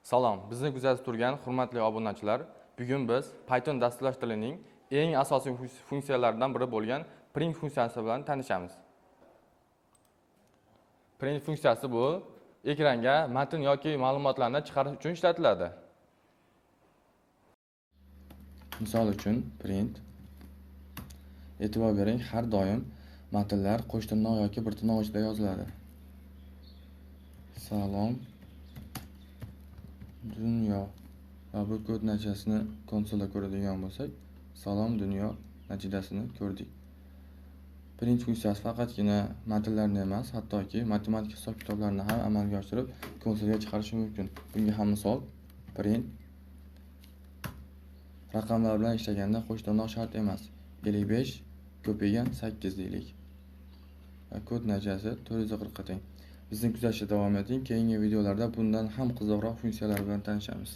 Salom, bizni kuzatib turgan hurmatli obunachilar, bugun biz Python dasturlash tilining eng asosiy funksiyalaridan biri bo'lgan print funksiyasi bilan tanishamiz. Print funksiyasi bu ekranga matn yoki ma'lumotlarni chiqarish uchun ishlatiladi. Misol uchun print, e'tibor bering, har doim matnlar qo'sh tirnoq yoki bir tirnoq ichida yoziladi. Salom dunyo va bu kod natijasini konsolda ko'radigan bo'lsak, salom dunyo natijasini ko'rdik. Print funksiyasi faqatgina matnlarni emas, hattoki matematik hisob-kitoblarni ham amalga oshirib konsolga chiqarishi mumkin. Bunga ham misol print raqamlar bilan ishlaganda qo'sh tirnoq shart emas. 55 ko'paygan 8 deylik. Va kod natijasi 440 ga teng. Bizni kuzatishda davom eting. Keyingi videolarda bundan ham qiziqroq funksiyalar bilan tanishamiz.